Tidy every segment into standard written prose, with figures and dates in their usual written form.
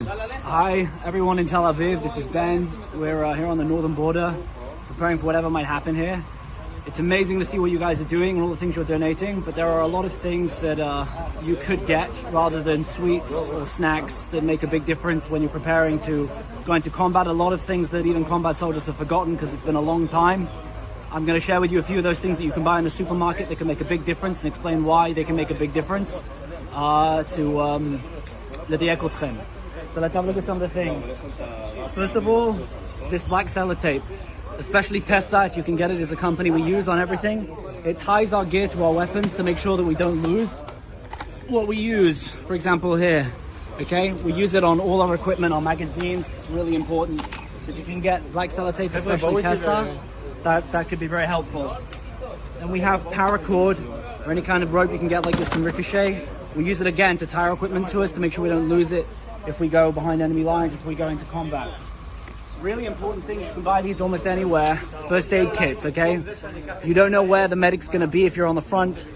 Hi everyone in Tel Aviv, this is Ben. We're here on the northern border, preparing for whatever might happen here. It's amazing to see what you guys are doing and all the things you're donating, but there are a lot of things that you could get rather than sweets or snacks that make a big difference when you're preparing to go into combat. A lot of things that even combat soldiers have forgotten because it's been a long time. I'm going to share with you a few of those things that you can buy in the supermarket that can make a big difference and explain why they can make a big difference to לדייק אתכם. So let's have a look at some of the things. First of all, this black sellotape, especially Testa, if you can get it, is a company we use on everything. It ties our gear to our weapons to make sure that we don't lose what we use. For example here, okay? We use it on all our equipment, our magazines. It's really important. So if you can get black sellotape, especially Testa, that could be very helpful. And we have paracord or any kind of rope you can get like this from Ricochet. We use it again to tie our equipment to us to make sure we don't lose it if we go behind enemy lines, if we go into combat. Really important things, you can buy these almost anywhere. First aid kits, okay? You don't know where the medic's gonna be if you're on the front.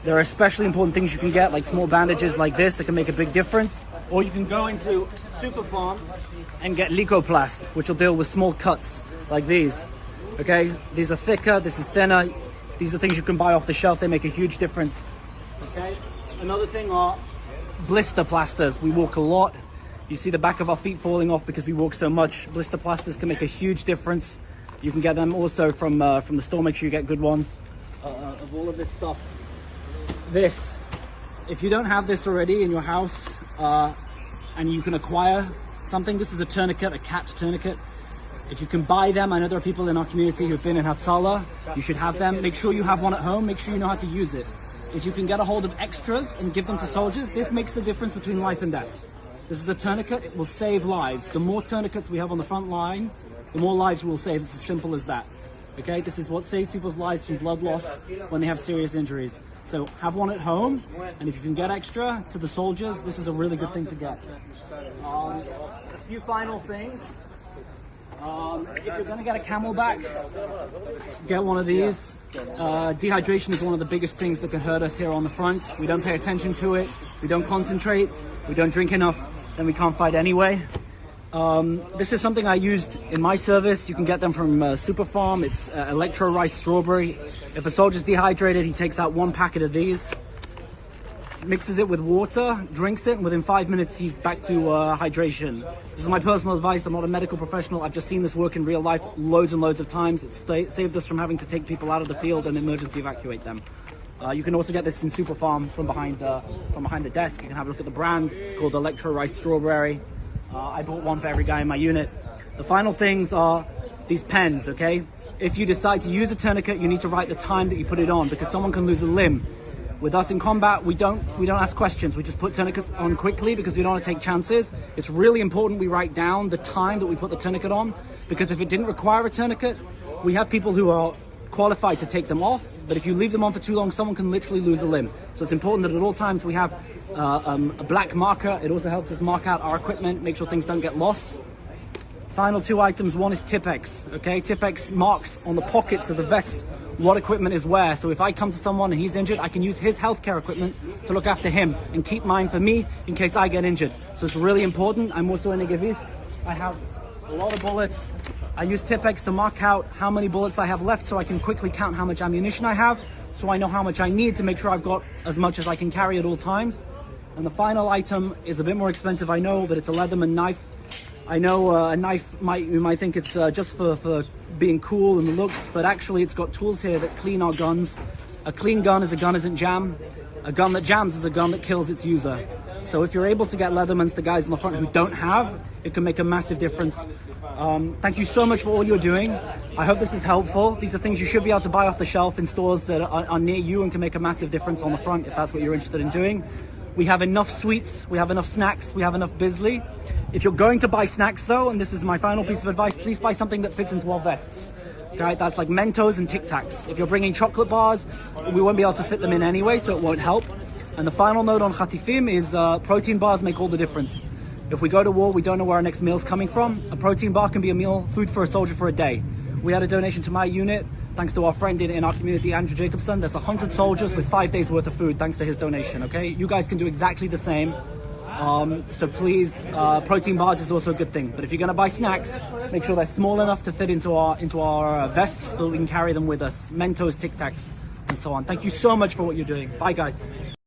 There are especially important things you can get, like small bandages like this that can make a big difference. Or you can go into Super Farm and get Leukoplast, which will deal with small cuts like these. Okay, these are thicker, this is thinner. These are things you can buy off the shelf, they make a huge difference. Okay, another thing are blister plasters. We walk a lot. You see the back of our feet falling off because we walk so much. Blister plasters can make a huge difference. You can get them also from the store. Make sure you get good ones of all of this stuff. This, if you don't have this already in your house and you can acquire something, this is a tourniquet, a cat tourniquet. If you can buy them, I know there are people in our community who've been in Hatzalah. You should have them. Make sure you have one at home. Make sure you know how to use it. If you can get a hold of extras and give them to soldiers, this makes the difference between life and death. This is a tourniquet, it will save lives. The more tourniquets we have on the front line, the more lives we will save. It's as simple as that. Okay, this is what saves people's lives from blood loss when they have serious injuries. So have one at home, and if you can get extra to the soldiers, this is a really good thing to get. A few final things. If you're going to get a Camelback, get one of these. Dehydration is one of the biggest things that can hurt us here on the front. We don't pay attention to it. We don't concentrate. We don't drink enough. Then we can't fight anyway. This is something I used in my service. You can get them from Super Farm. It's electro rice strawberry. If a soldier's dehydrated, he takes out one packet of these, mixes it with water, drinks it, and within 5 minutes he's back to hydration. This is my personal advice. I'm not a medical professional. I've just seen this work in real life loads and loads of times. It's saved us from having to take people out of the field and emergency evacuate them. You can also get this in Super Farm from behind the desk. You can have a look at the brand. It's called Electro Rice Strawberry. I bought one for every guy in my unit. The final things are these pens, okay? If you decide to use a tourniquet, you need to write the time that you put it on because someone can lose a limb. With us in combat, we don't ask questions. We just put tourniquets on quickly because we don't want to take chances. It's really important we write down the time that we put the tourniquet on because if it didn't require a tourniquet, we have people who are qualified to take them off, but if you leave them on for too long, someone can literally lose a limb. So it's important that at all times we have a black marker. It also helps us mark out our equipment, make sure things don't get lost. Final two items, one is Tipp-Ex, okay? Tipp-Ex marks on the pockets of the vest what equipment is where. So if I come to someone and he's injured, I can use his healthcare equipment to look after him and keep mine for me in case I get injured. So it's really important. I'm also in a Gevist. I have a lot of bullets. I use Tipp-Ex to mark out how many bullets I have left so I can quickly count how much ammunition I have, so I know how much I need to make sure I've got as much as I can carry at all times. And the final item is a bit more expensive, I know, but it's a Leatherman knife. I know a knife, you might think it's just for being cool and the looks, but actually it's got tools here that clean our guns. A clean gun is a gun isn't jam. A gun that jams is a gun that kills its user. So if you're able to get Leathermans to guys on the front who don't have, it can make a massive difference. Thank you so much for all you're doing. I hope this is helpful. These are things you should be able to buy off the shelf in stores that are near you and can make a massive difference on the front if that's what you're interested in doing. We have enough sweets, we have enough snacks, we have enough Bisley. If you're going to buy snacks though, and this is my final piece of advice, please buy something that fits into our vests. Okay, that's like Mentos and Tic Tacs. If you're bringing chocolate bars, we won't be able to fit them in anyway, so it won't help. And the final note on Khatifim is protein bars make all the difference. If we go to war, we don't know where our next meal's coming from. A protein bar can be a meal, food for a soldier for a day. We had a donation to my unit, thanks to our friend in our community, Andrew Jacobson. There's 100 soldiers with 5 days worth of food, thanks to his donation, okay? You guys can do exactly the same. So please, protein bars is also a good thing. But if you're going to buy snacks, make sure they're small enough to fit into our vests so we can carry them with us. Mentos, Tic Tacs, and so on. Thank you so much for what you're doing. Bye, guys.